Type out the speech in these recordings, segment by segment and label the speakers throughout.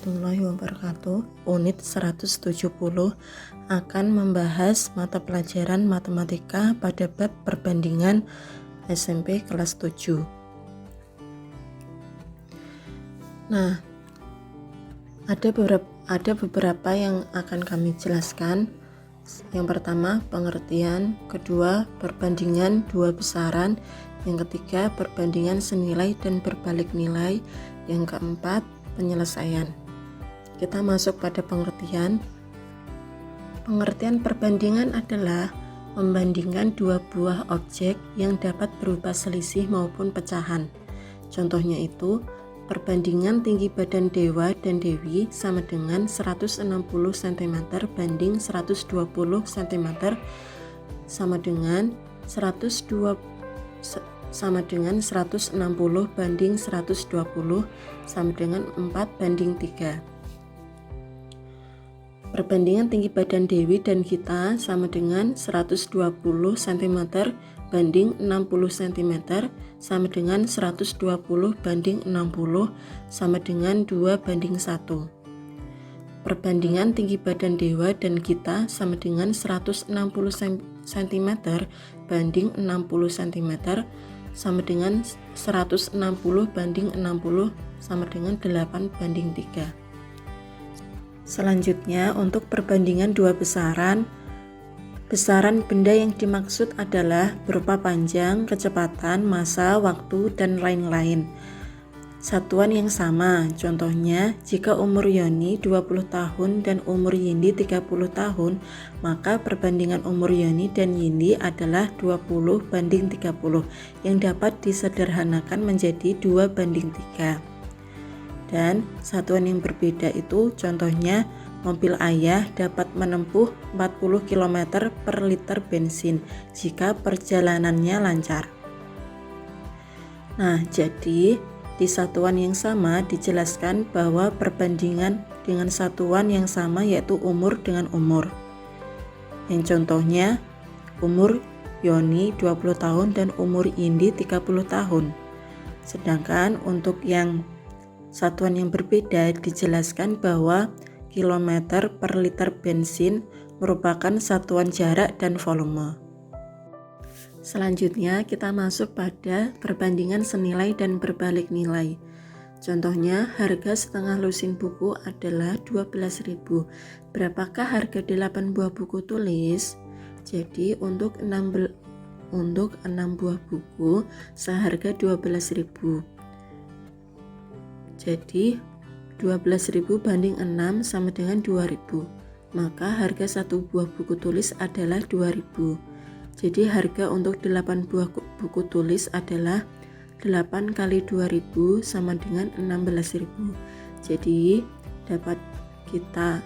Speaker 1: warahmatullahi wabarakatuh. Unit 170 akan membahas mata pelajaran matematika pada bab perbandingan SMP kelas 7. Nah, ada beberapa yang akan kami jelaskan. Yang pertama, pengertian. Kedua, perbandingan dua besaran. Yang ketiga, perbandingan senilai dan berbalik nilai. Yang keempat, penyelesaian. Kita masuk pada pengertian. Pengertian perbandingan adalah membandingkan dua buah objek yang dapat berupa selisih maupun pecahan. Contohnya itu, perbandingan tinggi badan Dewa dan Dewi sama dengan 160 cm banding 120 cm sama dengan 160 banding 120 sama dengan 4 banding 3. Perbandingan tinggi badan Dewi dan Gita sama dengan 120 cm banding 60 cm sama dengan 120 banding 60 sama dengan 2 banding 1. Perbandingan tinggi badan Dewa dan Gita sama dengan 160 cm banding 60 cm sama dengan 160 banding 60 sama dengan 8 banding 3. Selanjutnya, untuk perbandingan dua besaran, besaran benda yang dimaksud adalah berupa panjang, kecepatan, massa, waktu, dan lain-lain. Satuan yang sama, contohnya jika umur Yoni 20 tahun dan umur Yindi 30 tahun, maka perbandingan umur Yoni dan Yindi adalah 20 banding 30 yang dapat disederhanakan menjadi 2 banding 3. Dan satuan yang berbeda itu contohnya mobil ayah dapat menempuh 40 km per liter bensin jika perjalanannya lancar. Nah, jadi di satuan yang sama dijelaskan bahwa perbandingan dengan satuan yang sama yaitu umur dengan umur. Yang contohnya umur Yoni 20 tahun dan umur Indi 30 tahun. Sedangkan untuk yang satuan yang berbeda dijelaskan bahwa kilometer per liter bensin merupakan satuan jarak dan volume. Selanjutnya kita masuk pada perbandingan senilai dan berbalik nilai. Contohnya harga setengah lusin buku adalah 12.000. Berapakah harga 8 buah buku tulis? Jadi untuk 6 buah buku seharga 12.000. Jadi 12.000 banding 6 sama dengan 2.000. Maka harga satu buah buku tulis adalah 2.000. Jadi harga untuk 8 buah buku tulis adalah 8 kali 2.000 sama dengan 16.000. Jadi dapat kita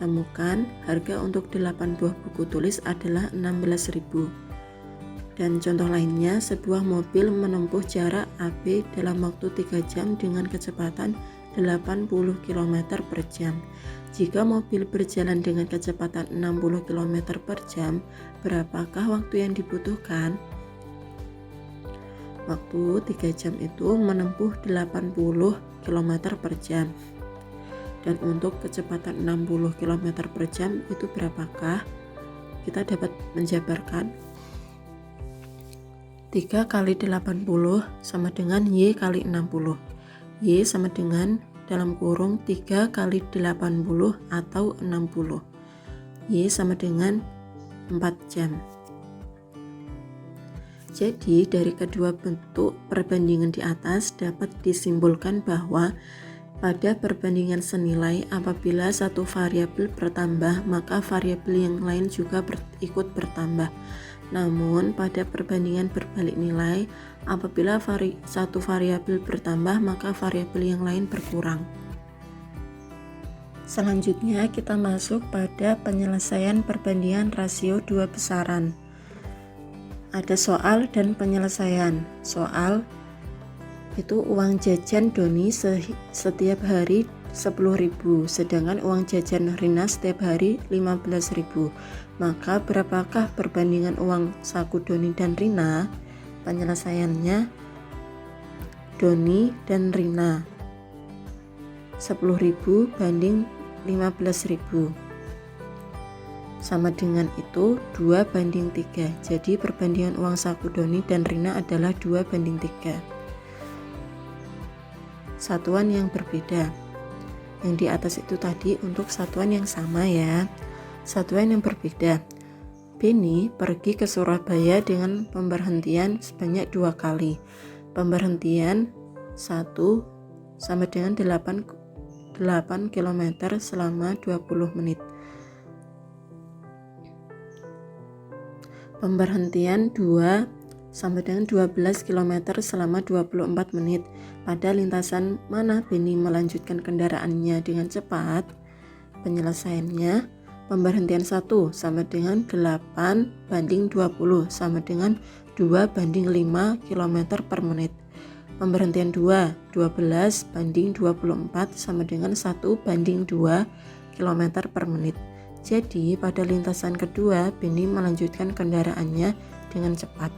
Speaker 1: temukan harga untuk 8 buah buku tulis adalah 16.000. Dan contoh lainnya, sebuah mobil menempuh jarak AB dalam waktu 3 jam dengan kecepatan 80 km per jam. Jika mobil berjalan dengan kecepatan 60 km per jam, berapakah waktu yang dibutuhkan? Waktu 3 jam itu menempuh 80 km per jam. Dan untuk kecepatan 60 km per jam itu berapakah? Kita dapat menjabarkan 3 kali 80 sama dengan Y kali 60. Y sama dengan dalam kurung 3 kali 80 atau 60. Y sama dengan 4 jam. Jadi dari kedua bentuk perbandingan di atas dapat disimpulkan bahwa pada perbandingan senilai apabila satu variabel bertambah maka variabel yang lain juga ikut bertambah. Namun pada perbandingan berbalik nilai apabila satu variabel bertambah maka variabel yang lain berkurang. Selanjutnya kita masuk pada penyelesaian perbandingan rasio dua besaran. Ada soal dan penyelesaian. Soal itu uang jajan Doni setiap hari 10.000, sedangkan uang jajan Rina setiap hari 15.000. Maka berapakah perbandingan uang saku Doni dan Rina? Penyelesaiannya Doni dan Rina. 10.000 banding 15.000. Sama dengan itu 2 banding 3. Jadi perbandingan uang saku Doni dan Rina adalah 2 banding 3. Satuan yang berbeda. Yang di atas itu tadi untuk satuan yang sama ya. Satuan yang berbeda. Beni pergi ke Surabaya dengan pemberhentian sebanyak 2 kali. Pemberhentian 1 sama dengan 8 km selama 20 menit. Pemberhentian 2 sama dengan 12 km selama 24 menit. Pada lintasan mana Beni melanjutkan kendaraannya dengan cepat? Penyelesaiannya, pemberhentian 1 sama dengan 8 banding 20 sama dengan 2 banding 5 km per menit. Pemberhentian 2, 12 banding 24 sama dengan 1 banding 2 km per menit. Jadi pada lintasan kedua Beni melanjutkan kendaraannya dengan cepat.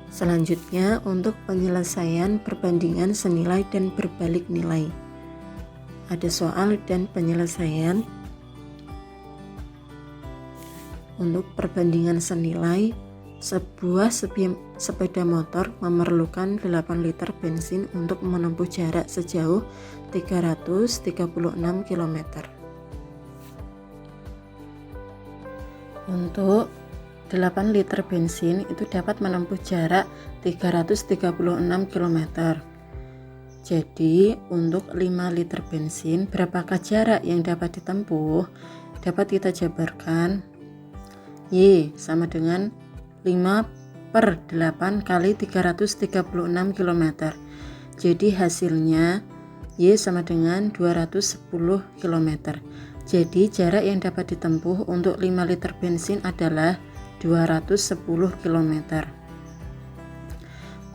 Speaker 1: Selanjutnya untuk penyelesaian perbandingan senilai dan berbalik nilai. Ada soal dan penyelesaian. Untuk perbandingan senilai, sebuah sepeda motor memerlukan 8 liter bensin untuk menempuh jarak sejauh 336 km. Untuk 8 liter bensin itu dapat menempuh jarak 336 km. Jadi untuk 5 liter bensin, berapakah jarak yang dapat ditempuh? Dapat kita jabarkan. Y sama dengan 5/8 kali 336 km. Jadi hasilnya Y sama dengan 210 km. Jadi jarak yang dapat ditempuh untuk 5 liter bensin adalah 210 km.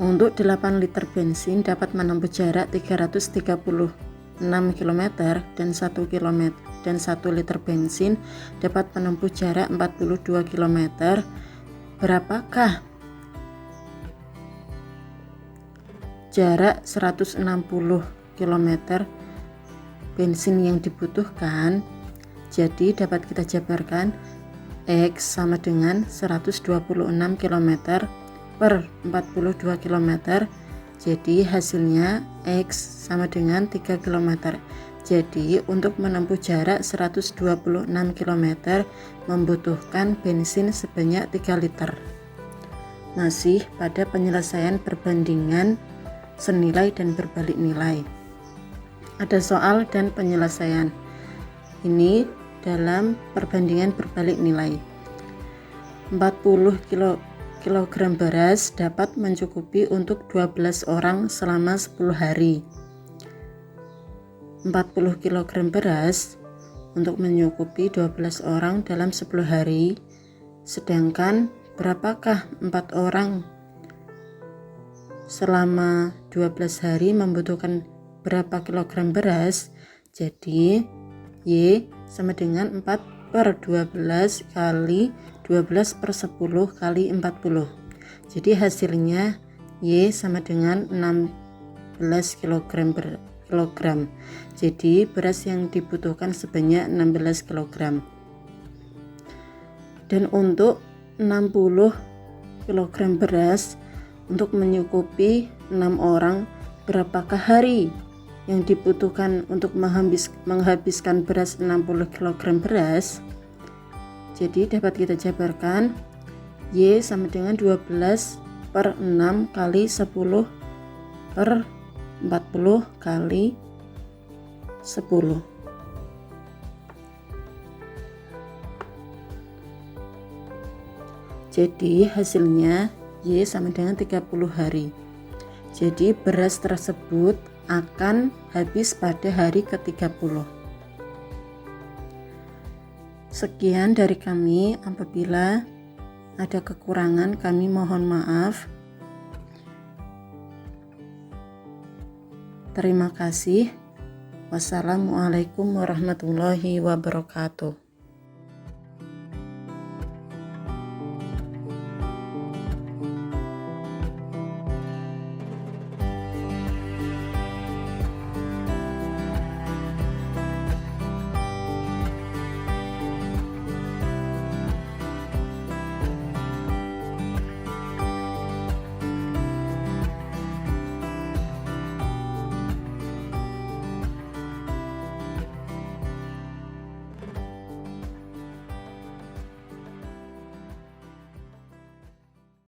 Speaker 1: Untuk 8 liter bensin dapat menempuh jarak 336 km dan 1 liter bensin dapat menempuh jarak 42 km. Berapakah jarak 160 km bensin yang dibutuhkan? Jadi dapat kita jabarkan X sama dengan 126 km per 42 km. Jadi hasilnya X sama dengan 3 km. Jadi untuk menempuh jarak 126 km membutuhkan bensin sebanyak 3 liter. Masih pada penyelesaian perbandingan senilai dan berbalik nilai. Ada soal dan penyelesaian. Ini dalam perbandingan berbalik nilai. 40 kg beras dapat mencukupi untuk 12 orang selama 10 hari. 40 kg beras untuk mencukupi 12 orang dalam 10 hari. Sedangkan berapakah 4 orang selama 12 hari membutuhkan berapa kilogram beras? Jadi Y sama dengan 4/12 kali 12/10 kali 40. Jadi hasilnya Y sama dengan 16 kg. Jadi beras yang dibutuhkan sebanyak 16 kg. Dan untuk 60 kg beras untuk mencukupi 6 orang, berapakah hari yang dibutuhkan untuk menghabiskan beras 60 kg beras? Jadi dapat kita jabarkan Y sama dengan 12/6 kali 10/40 kali 10. Jadi hasilnya Y sama dengan 30 hari. Jadi beras tersebut akan habis pada hari ke-30. Sekian dari kami. Apabila ada kekurangan kami mohon maaf. Terima kasih. Wassalamualaikum warahmatullahi wabarakatuh.